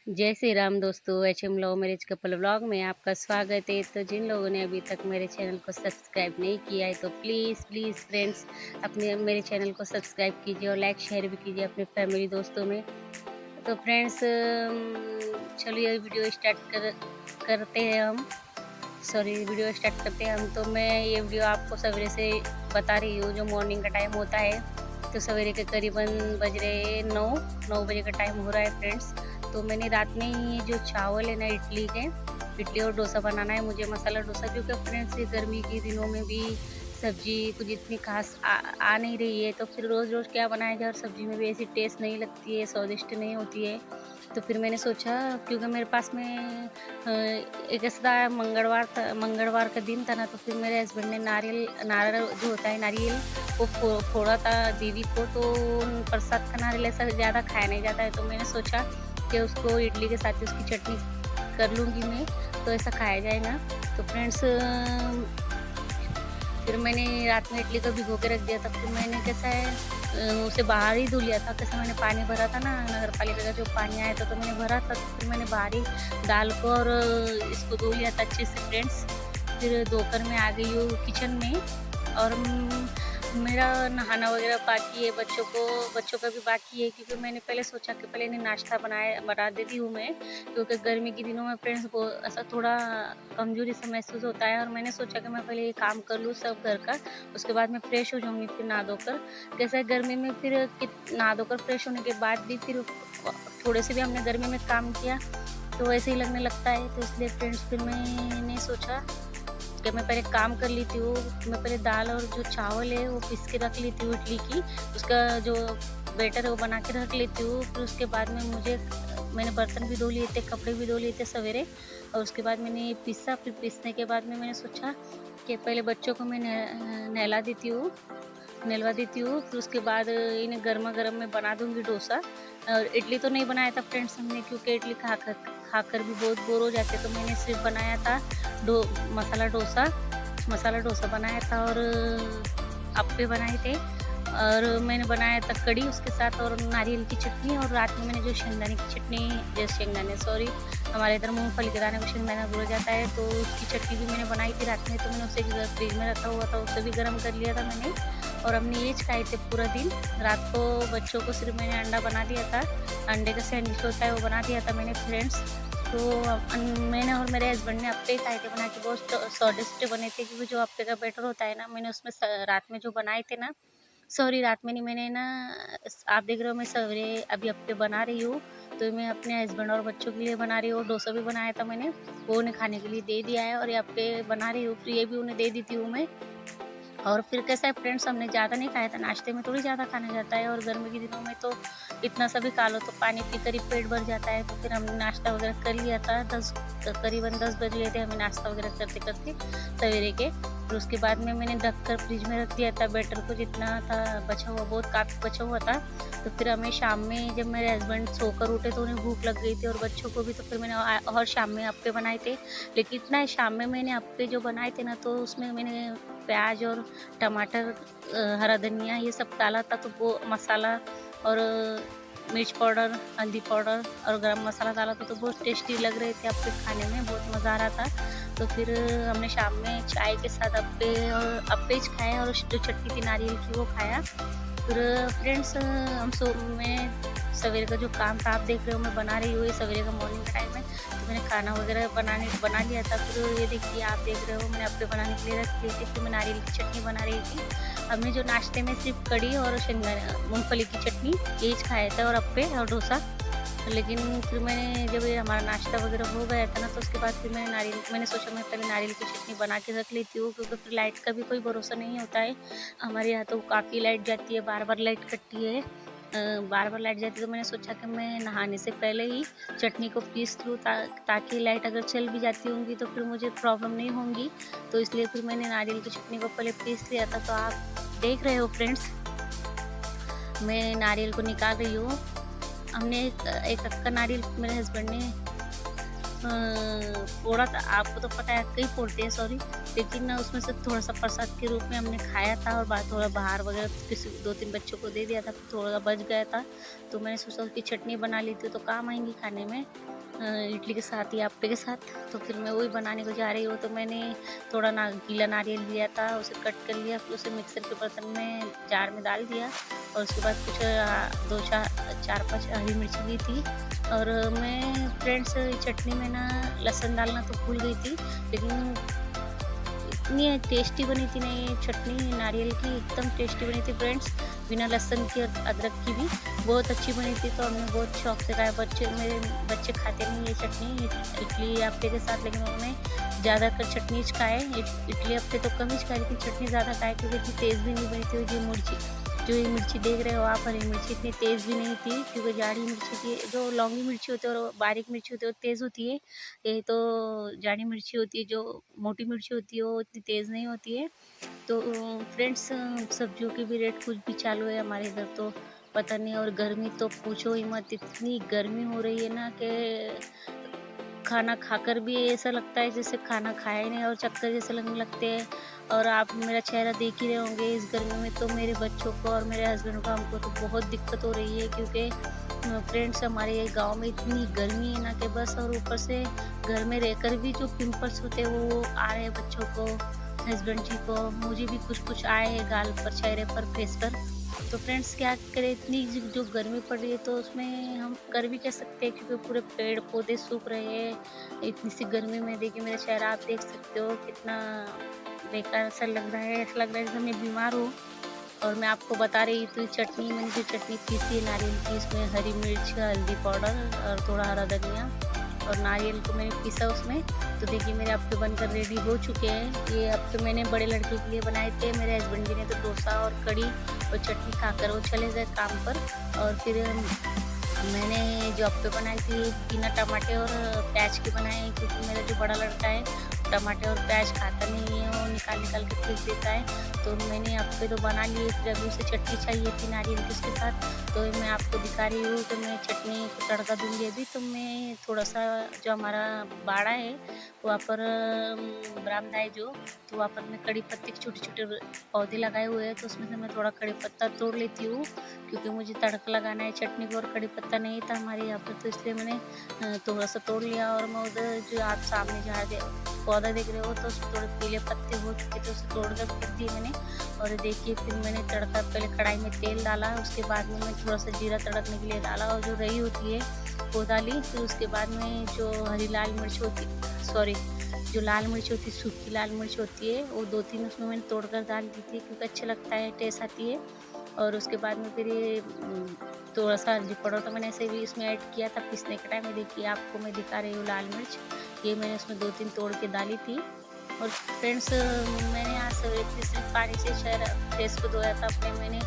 जय श्री राम दोस्तों, HM love marriage couple vlog में आपका स्वागत है। तो जिन लोगों ने अभी तक मेरे चैनल को सब्सक्राइब नहीं किया है तो प्लीज़ प्लीज़ फ्रेंड्स अपने मेरे चैनल को सब्सक्राइब कीजिए और लाइक शेयर भी कीजिए अपने फैमिली दोस्तों में। तो फ्रेंड्स चलिए वीडियो करते हैं हम। सॉरी, वीडियो स्टार्ट करते हैं हम। तो मैं ये वीडियो आपको सवेरे से बता रही हूँ, जो मॉर्निंग का टाइम होता है। तो सवेरे के करीबन बज रहे 9 बजे का टाइम हो रहा है फ्रेंड्स। तो मैंने रात में ही जो चावल है ना, इडली और डोसा बनाना है मुझे, मसाला डोसा। क्योंकि फ्रेंड्स ये गर्मी के दिनों में भी सब्जी कुछ इतनी खास आ नहीं रही है, तो फिर रोज़ रोज़ क्या बनाया जाए, और सब्जी में भी ऐसी टेस्ट नहीं लगती है, स्वादिष्ट नहीं होती है। तो फिर मैंने सोचा, क्योंकि मेरे पास में एक ऐसा मंगलवार का दिन था ना, तो फिर मेरे हस्बैंड ने नारियल जो होता है, नारियल वो फोड़ा था दीदी को। तो प्रसाद का नारियल ऐसा ज़्यादा खाया नहीं जाता है, तो मैंने सोचा कि उसको इडली के साथ उसकी चटनी कर लूँगी मैं, तो ऐसा खाया जाएगा। तो फ्रेंड्स फिर मैंने रात में इडली को भिगो के रख दिया था। फिर मैंने कैसा है उसे बाहर ही धो लिया था। कैसे मैंने पानी भरा था ना, नगर पालिका का जो पानी आया था, तो मैंने भरा था। तो फिर मैंने बाहर ही दाल को और इसको धो लिया था अच्छे से फ्रेंड्स। फिर धोकर मैं आ गई हूँ किचन में। और मेरा नहाना वगैरह बाकी है, बच्चों का भी बाकी है। क्योंकि मैंने पहले सोचा कि पहले इन्हें नाश्ता बना देती हूँ मैं। क्योंकि गर्मी के दिनों में फ्रेंड्स को ऐसा थोड़ा कमजोरी सा महसूस होता है, और मैंने सोचा कि मैं पहले ये काम कर लूँ सब घर का, उसके बाद मैं फ्रेश हो जाऊँगी फिर नहा धोकर। कैसा है गर्मी में फिर नहा धोकर फ्रेश होने के बाद भी फिर थोड़े से भी हमने गर्मी में काम किया तो वैसे ही लगने लगता है। तो इसलिए फ्रेंड्स फिर मैंने सोचा कि मैं पहले काम कर लेती हूँ। मैं पहले दाल और जो चावल है वो पीस के रख लेती हूँ इडली की, उसका जो बैटर है वो बना के रख लेती हूँ। फिर उसके बाद में मैंने बर्तन भी धो लिए थे, कपड़े भी धो लिए थे सवेरे, और उसके बाद मैंने पीसा। फिर पीसने के बाद में मैंने सोचा कि पहले बच्चों को मैं नहलवा देती हूँ। फिर उसके बाद इन्हें गर्मा-गर्म मैं बना दूँगी डोसा। और इडली तो नहीं बनाया था फ्रेंड्स हमने, क्योंकि इडली खाकर भी बहुत बोर हो जाते, तो मैंने सिर्फ बनाया था मसाला डोसा बनाया था, और अप्पे बनाए थे, और मैंने बनाया था कढ़ी उसके साथ, और नारियल की चटनी। और रात में मैंने जो हमारे इधर मूँगफली के दाने को शेंगदाना बोला जाता है, तो उसकी चटनी भी मैंने बनाई थी रात में। तो मैंने उसे फ्रिज में रखा हुआ था, उसे भी गर्म कर लिया था मैंने। और हमने ये खाए थे पूरा दिन। रात को बच्चों को सिर्फ मैंने अंडा बना दिया था, अंडे का सैंडविच होता है वो बना दिया था मैंने फ्रेंड्स। तो मैंने और मेरे हस्बैंड ने अप्पे खाए थे बना के, बहुत स्वादिष्ट बने थे। क्योंकि जो अप्पे का बैटर होता है ना, मैंने उसमें रात में जो बनाए थे ना, सॉरी रात में नहीं, मैंने ना, आप देख रहे हो मैं सवेरे अभी अप्पे बना रही हूँ। तो मैं अपने हस्बैंड और बच्चों के लिए बना रही हूँ। डोसा भी बनाया था मैंने, वो उन्हें खाने के लिए दे दिया है, और ये अप्पे बना रही हूँ, फिर ये भी उन्हें दे देती हूँ मैं। और फिर कैसा है फ्रेंड्स, हमने ज़्यादा नहीं खाया था, नाश्ते में थोड़ी ज़्यादा खाना जाता है, और गर्मी के दिनों में तो इतना सा भी खा लो तो पानी पीकर ही पेट भर जाता है। तो फिर हमने नाश्ता वगैरह कर लिया था, करीबन 10 बज गए थे हमें नाश्ता वगैरह करते करते सवेरे के। फिर उसके बाद में मैंने ढककर फ्रिज में रख दिया था बैटर को, जितना था बचा हुआ, बहुत काफ़ी बचा हुआ था। तो फिर हमें शाम में जब मेरे हस्बैंड सोकर उठे तो उन्हें भूख लग गई थी, और बच्चों को भी। तो फिर मैंने और शाम में अप्पे बनाए थे। लेकिन इतना है, शाम में मैंने अप्पे जो बनाए थे ना, तो उसमें मैंने प्याज और टमाटर, हरा धनिया ये सब डाला था। तो वो मसाला और मिर्च पाउडर, हल्दी पाउडर और गरम मसाला डाला था, तो बहुत टेस्टी लग रहे थे अप्पे खाने में, बहुत मज़ा आ रहा था। तो फिर हमने शाम में चाय के साथ अप्पे खाए, और जो चटनी थी नारियल की वो खाया। फिर फ्रेंड्स मैं सवेरे का जो काम था, आप देख रहे हो मैं बना रही हूँ, ये सवेरे का मॉर्निंग टाइम है। तो मैंने खाना वगैरह बना लिया था। फिर ये देखिए, आप देख रहे हो मैंने अप्पे बनाने के लिए रख दिए थे। फिर मैं नारियल की चटनी बना रही थी। हमने जो नाश्ते में सिर्फ कढ़ी और मूंगफली की चटनी यही खाए थे, और अप्पे और डोसा। लेकिन फिर जब ये हमारा नाश्ता वगैरह हो गया था ना, तो उसके बाद फिर मैंने सोचा मैं पहले नारियल की चटनी बना के रख लेती हूँ। क्योंकि फिर लाइट का भी कोई भरोसा नहीं होता है। हमारे यहाँ तो काफ़ी लाइट जाती है, बार-बार लाइट कटती है। बार-बार लाइट जाती है, तो मैंने सोचा कि मैं नहाने से पहले ही चटनी को पीस लूँ, ताकि लाइट अगर चल भी जाती होंगी तो फिर मुझे प्रॉब्लम नहीं होंगी। तो इसलिए फिर मैंने नारियल की चटनी को पहले पीस लिया था। तो आप देख रहे हो फ्रेंड्स, मैं नारियल को निकाल रही हूँ। हमने एक अक्का नारियल मेरे हस्बैंड ने फोड़ा था, आपको तो पता है कई फोड़ते हैं सॉरी, लेकिन ना उसमें से थोड़ा-सा प्रसाद के रूप में हमने खाया था और थोड़ा बाहर वगैरह किसी 2-3 बच्चों को दे दिया था, फिर थोड़ा बच गया था, तो मैंने सोचा उसकी चटनी बना लेती हूँ तो काम आएँगी खाने में। इडली के साथ या अप्पे के साथ, तो फिर मैं वही बनाने को जा रही हूँ, तो मैंने थोड़ा ना गीला नारियल लिया था, उसे कट कर लिया, फिर उसे मिक्सर के बर्तन में जार में डाल दिया और उसके बाद कुछ 2-4 4-5 हरी मिर्ची ली थी और मैं फ्रेंड्स चटनी में ना लहसुन डालना तो भूल गई थी, लेकिन इतनी टेस्टी बनी थी ना ये चटनी नारियल की, एकदम टेस्टी बनी थी फ्रेंड्स, बिना लहसुन की और अदरक की भी बहुत अच्छी बनी थी। तो हमने बहुत शौक से खाया, मेरे बच्चे खाते नहीं ये चटनी इडली अप्पे के साथ, लेकिन उन्होंने ज़्यादातर चटनी च खाए, इडली अप्पे तो कम ही खाए लेकिन चटनी ज़्यादा खाए क्योंकि इतनी तेज़ भी नहीं बनी थी। जो मिर्ची जो ये मिर्ची देख रहे हो आप, हरी मिर्ची इतनी तेज़ भी नहीं थी क्योंकि जाड़ी मिर्ची थी, जो लौंगी मिर्ची होती है और बारीक मिर्ची होती है वो तेज़ होती है, ये तो जाड़ी मिर्ची होती है, जो मोटी मिर्ची होती है वो इतनी तेज़ नहीं होती है। तो फ्रेंड्स सब्जियों के भी रेट कुछ भी चालू है हमारे इधर तो पता नहीं, और गर्मी तो पूछो ही मत, इतनी गर्मी हो रही है ना कि खाना खाकर भी ऐसा लगता है जैसे खाना खाया ही नहीं और चक्कर जैसे लगने लगते हैं। और आप मेरा चेहरा देख ही रहे होंगे इस गर्मी में, तो मेरे बच्चों को और मेरे हस्बैंड को हमको तो बहुत दिक्कत हो रही है क्योंकि फ्रेंड्स हमारे ये गांव में इतनी गर्मी है ना कि बस, और ऊपर से घर में रहकर भी जो पिंपल्स होते हैं वो आ रहे हैं बच्चों को, हस्बैंड जी को, मुझे भी कुछ कुछ आए हैं गाल पर, चेहरे पर, फेस पर। तो फ्रेंड्स क्या करें, इतनी जो गर्मी पड़ रही है तो उसमें हम कर भी क्या सकते हैं क्योंकि पूरे पेड़ पौधे सूख रहे हैं इतनी सी गर्मी में। देखिए मेरा चेहरा आप देख सकते हो कितना बेकार सा लग रहा है, ऐसा लग रहा है जैसे मैं बीमार हूँ। और मैं आपको बता रही थी चटनी, मैंने जो चटनी पीसी है नारियल की, इसमें हरी मिर्च, हल्दी पाउडर और थोड़ा हरा धनिया और नारियल को मैंने पीसा उसमें। तो देखिए मेरे अप्पे बनकर रेडी हो चुके हैं। ये अप्पे मैंने बड़े लड़के के लिए बनाए थे, मेरे हस्बैंड जी ने तो डोसा और कढ़ी और चटनी खाकर वो चले गए काम पर। और फिर मैंने जो अप्पे बनाई थी बिना टमाटे और प्याज के बनाए क्योंकि मेरा जो बड़ा लड़का है टमाटे और प्याज खाता नहीं है, वो निकाल निकाल के फेंक देता है। तो मैंने अप्पे तो बना लिए, फिर अभी उसे चटनी चाहिए थी नारियल की उसके साथ, तो मैं आपको दिखा रही हूँ कि मैं चटनी को तड़का दूंगी अभी। तो मैं थोड़ा सा, जो हमारा बाड़ा है वहाँ पर बरामदा है जो, तो वहाँ पर मैं कड़ी पत्ते के छोटे छोटे पौधे लगाए हुए हैं, तो उसमें से मैं थोड़ा कड़ी पत्ता तोड़ लेती हूँ क्योंकि मुझे तड़का लगाना है चटनी को, और कड़ी पत्ता नहीं था हमारे यहाँ पर, तो इसलिए मैंने थोड़ा सा तोड़ लिया। और मैं उधर जो आप सामने जहाँ पौधा देख रहे हो तो उसमें थोड़े पीले पत्ते हो चुके थे, उसे तोड़ कर फेंक दिए मैंने। और देखिए फिर मैंने तड़का, पहले कढ़ाई में तेल डाला, उसके बाद में मैं थोड़ा सा जीरा तड़कने के लिए डाला और जो रई होती है वो डाली। फिर उसके बाद में जो हरी लाल मिर्च होती, सॉरी, जो लाल मिर्च होती है, सूखी लाल मिर्च होती है, वो 2-3 उसमें मैंने तोड़कर डाल दी थी क्योंकि अच्छा लगता है, टेस्ट आती है। और उसके बाद में फिर ये थोड़ा-सा हल्दी पाउडर तो मैंने ऐसे भी इसमें ऐड किया था पीसने के टाइम में। देखिए आपको मैं दिखा रही हूँ लाल मिर्च, ये मैंने उसमें 2-3 तोड़ के डाली थी। और फ्रेंड्स मैंने आज सवेरे फिर सिर्फ पानी से चेहरा फेस को धोया था अपने, मैंने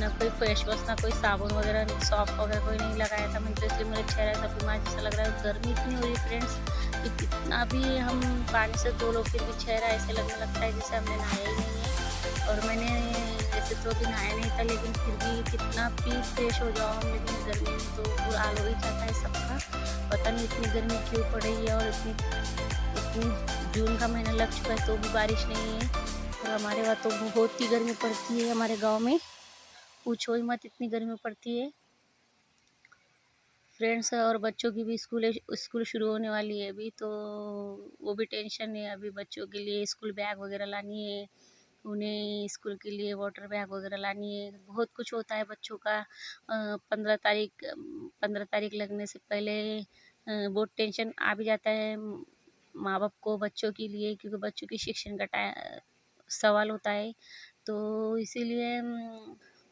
ना कोई फेस वॉश, ना कोई साबुन वगैरह, सॉफ्ट वगैरह कोई नहीं लगाया था मैंने, तो इसलिए मेरा चेहरा ऐसा बीमार जैसा लग रहा है। गर्मी इतनी हो रही है फ्रेंड्स कि कितना भी हम पानी से धो लो फिर भी चेहरा ऐसे लगने लगता है जैसे हमने नहाया ही नहीं है। और मैंने वैसे तो अभी नहाया नहीं था लेकिन फिर भी कितना भी फ्रेश हो जाओ हम, लेकिन गर्मी में तो बुरा हाल हो ही जाता है सबका। पता नहीं इतनी गर्मी क्यों पड़ रही है, और इतनी इतनी जून का महीना लग चुका है तो भी बारिश नहीं है। और हमारे वहाँ तो बहुत ही गर्मी पड़ती है, हमारे गांव में पूछो ही मत, इतनी गर्मी पड़ती है फ्रेंड्स। और बच्चों की भी स्कूल शुरू होने वाली है अभी, तो वो भी टेंशन है अभी, बच्चों के लिए स्कूल बैग वगैरह लानी है, उन्हें स्कूल के लिए वाटर बैग वगैरह लानी है, बहुत कुछ होता है बच्चों का। 15 तारीख लगने से पहले बहुत टेंशन आ भी जाता है माँ बाप को बच्चों के लिए, क्योंकि बच्चों की शिक्षण का सवाल होता है। तो इसीलिए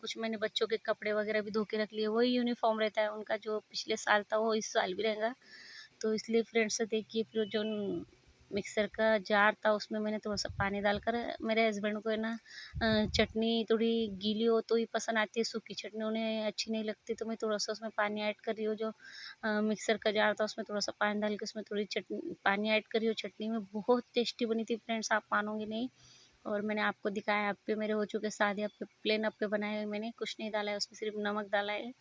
कुछ मैंने बच्चों के कपड़े वगैरह भी धो के रख लिए, वही यूनिफॉर्म रहता है उनका जो पिछले साल था वो इस साल भी रहेगा। तो इसलिए फ्रेंड्स देखिए फिर जो मिक्सर का जार था उसमें मैंने थोड़ा सा पानी डालकर, मेरे हस्बैंड को है ना चटनी थोड़ी गीली हो तो ही पसंद आती है, सूखी चटनी उन्हें अच्छी नहीं लगती, तो मैं थोड़ा सा उसमें पानी ऐड कर रही हूँ। जो मिक्सर का जार था उसमें थोड़ा सा पानी डाल के उसमें थोड़ी चटनी पानी ऐड कर रही हूँ, चटनी में बहुत टेस्टी बनी थी फ्रेंड्स, आप मानोगे नहीं। और मैंने आपको दिखाया अप्पे मेरे हो चुके, सादे अप्पे, प्लेन अप्पे बनाए हुए, मैंने कुछ नहीं डाला है उसमें, सिर्फ नमक डाला है।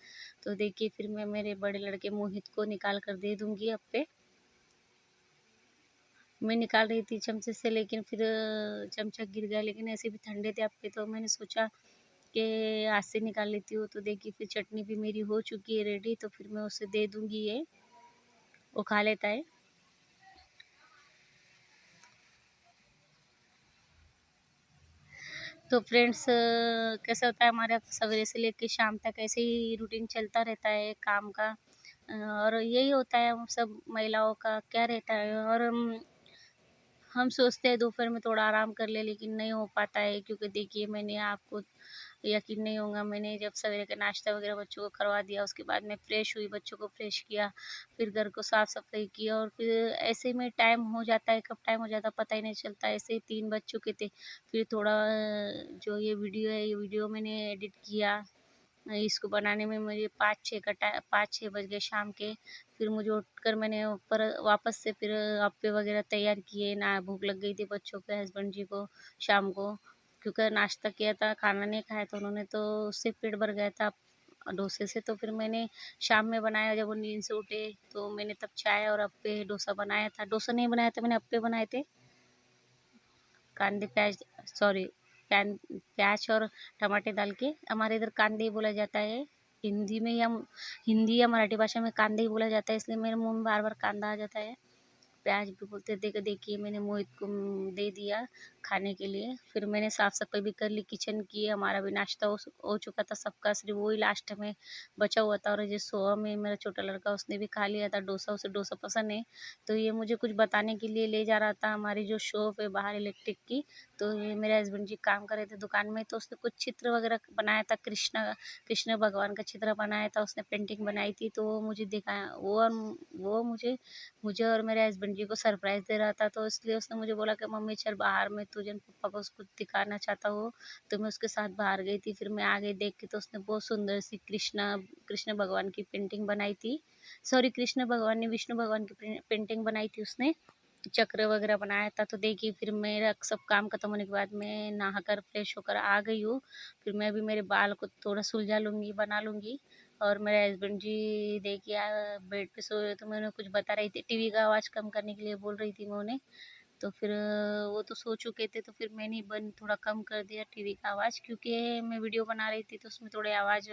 तो देखिए फिर मैं मेरे बड़े लड़के मोहित को निकाल कर दे दूँगी अप्पे। मैं निकाल रही थी चमचे से, लेकिन फिर चमचा गिर गया, लेकिन ऐसे भी ठंडे थे अप्पे, तो मैंने सोचा कि हाथ से निकाल लेती हूँ। तो देखिए फिर चटनी भी मेरी हो चुकी है रेडी, तो फिर मैं उसे दे दूँगी, ये वो खा लेता है। तो फ्रेंड्स, कैसा होता है हमारा सवेरे से लेके शाम तक ऐसे ही रूटीन चलता रहता है काम का। और यही होता है हम सब महिलाओं का क्या रहता है। और हम सोचते हैं दोपहर में थोड़ा आराम कर ले, लेकिन नहीं हो पाता है, क्योंकि देखिए मैंने आपको यकीन नहीं होगा, मैंने जब सवेरे का नाश्ता वगैरह बच्चों को करवा दिया, उसके बाद मैं फ्रेश हुई, बच्चों को फ्रेश किया, फिर घर को साफ सफाई की, और फिर ऐसे में टाइम हो जाता है, कब टाइम हो जाता है पता ही नहीं चलता। ऐसे ही 3 बज चुके थे। फिर थोड़ा जो ये वीडियो है, ये वीडियो मैंने एडिट किया। इसको बनाने में मुझे 5-6 बज गए शाम के। फिर मुझे उठकर मैंने ऊपर वापस से फिर अप्पे वगैरह तैयार किए ना। भूख लग गई थी बच्चों के, हस्बैंड जी को शाम को, क्योंकि नाश्ता किया था, खाना नहीं खाया था उन्होंने, तो उससे पेट भर गया था डोसे से। तो फिर मैंने शाम में बनाया, जब वो नींद से उठे तो मैंने तब चाय और अप्पे डोसा बनाया था। डोसा नहीं बनाया था मैंने, अप्पे बनाए थे। कांदे प्याज, सॉरी, प्याज और टमाटर डाल के। हमारे इधर कांदे ही बोला जाता है। हिंदी में या हिंदी या मराठी भाषा में कांदे ही बोला जाता है, इसलिए मेरे मुंह में बार बार कांदा आ जाता है। प्याज भी बोलते, देखिए मैंने मोहित को दे दिया खाने के लिए। फिर मैंने साफ सफाई भी कर ली किचन की। हमारा भी नाश्ता हो चुका था सबका, सिर्फ वही लास्ट में बचा हुआ था। और जो सोहा में मेरा छोटा लड़का, उसने भी खा लिया था डोसा, उसे डोसा पसंद है। तो ये मुझे कुछ बताने के लिए ले जा रहा था हमारी जो शॉप है बाहर इलेक्ट्रिक की। तो ये मेरे हस्बैंड जी काम कर रहे थे दुकान में, तो उसने कुछ चित्र वगैरह बनाया था, कृष्ण कृष्ण भगवान का चित्र बनाया था उसने, पेंटिंग बनाई थी। तो वो मुझे दिखाया, वो मुझे मुझे और मेरे हस्बैंड जी को सरप्राइज़ दे रहा था। तो इसलिए उसने मुझे बोला कि मम्मी चल बाहर, मैं तुझे पापा को उसको दिखाना चाहता हूँ। तो मैं उसके साथ बाहर गई थी। फिर मैं आ गई देख के, तो उसने बहुत सुंदर सी कृष्णा कृष्ण भगवान की पेंटिंग बनाई थी। सॉरी, कृष्ण भगवान ने विष्णु भगवान की पेंटिंग बनाई थी उसने, चक्र वगैरह बनाया था। तो देखिए फिर मेरा सब काम खत्म होने के बाद मैं नहाकर फ्रेश होकर आ गई हूँ। फिर मैं अभी मेरे बाल को थोड़ा सुलझा लूँगी, बना लूँगी। और मेरे हस्बैंड जी देखिए बेड पे सोए हुए, तो मैं उन्हें कुछ बता रही थी, टीवी का आवाज़ कम करने के लिए बोल रही थी मैं उन्हें। तो फिर वो तो सो चुके थे, तो फिर मैंने ही बंद थोड़ा कम कर दिया टीवी का आवाज़, क्योंकि मैं वीडियो बना रही थी तो उसमें थोड़ी आवाज़,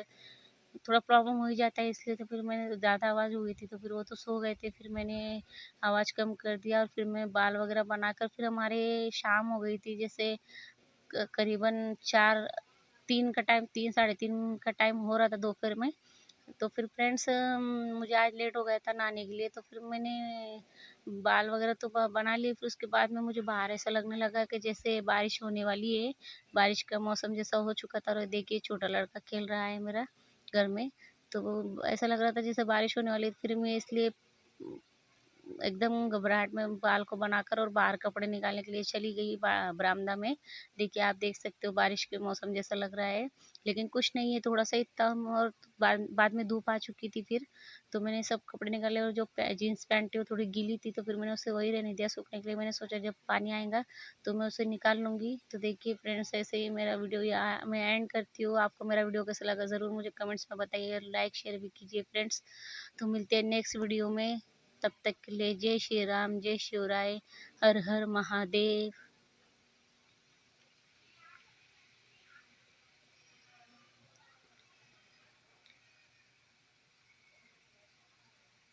थोड़ा प्रॉब्लम हो ही जाता है, इसलिए। तो फिर मैंने ज़्यादा आवाज़ हो गई थी, तो फिर वो तो सो गए थे, फिर मैंने आवाज़ कम कर दिया। और फिर मैं बाल वगैरह बनाकर, फिर हमारे शाम हो गई थी, जैसे करीबन 3 का टाइम, 3 साढ़े 3 का टाइम हो रहा था दोपहर में। तो फिर फ्रेंड्स, मुझे आज लेट हो गया था नहाने के लिए, तो फिर मैंने बाल वगैरह तो बना लिए। फिर उसके बाद में मुझे बाहर ऐसा लगने लगा कि जैसे बारिश होने वाली है, बारिश का मौसम जैसा हो चुका था। और देखिए छोटा लड़का खेल रहा है मेरा घर में, तो वो ऐसा लग रहा था जैसे बारिश होने वाली है। फिर मैं इसलिए एकदम घबराहट में बाल को बनाकर और बाहर कपड़े निकालने के लिए चली गई बरामदा में। देखिए आप देख सकते हो बारिश के मौसम जैसा लग रहा है, लेकिन कुछ नहीं है, थोड़ा सा ही था। और बाद में धूप आ चुकी थी। फिर तो मैंने सब कपड़े निकाले, और जो जीन्स पैंट थी वो थोड़ी गीली थी, तो फिर मैंने उसे वही रहने दिया सूखने के लिए। मैंने सोचा जब पानी आएगा तो मैं उसे निकाल लूँगी। तो देखिए फ्रेंड्स, ऐसे ही मेरा वीडियो यहाँ मैं एंड करती हूँ। आपको मेरा वीडियो कैसा लगा ज़रूर मुझे कमेंट्स में बताइए, लाइक शेयर भी कीजिए फ्रेंड्स। तो मिलते हैं नेक्स्ट वीडियो में, तब तक के लिए जय श्री राम, जय शिवराय, हर हर महादेव।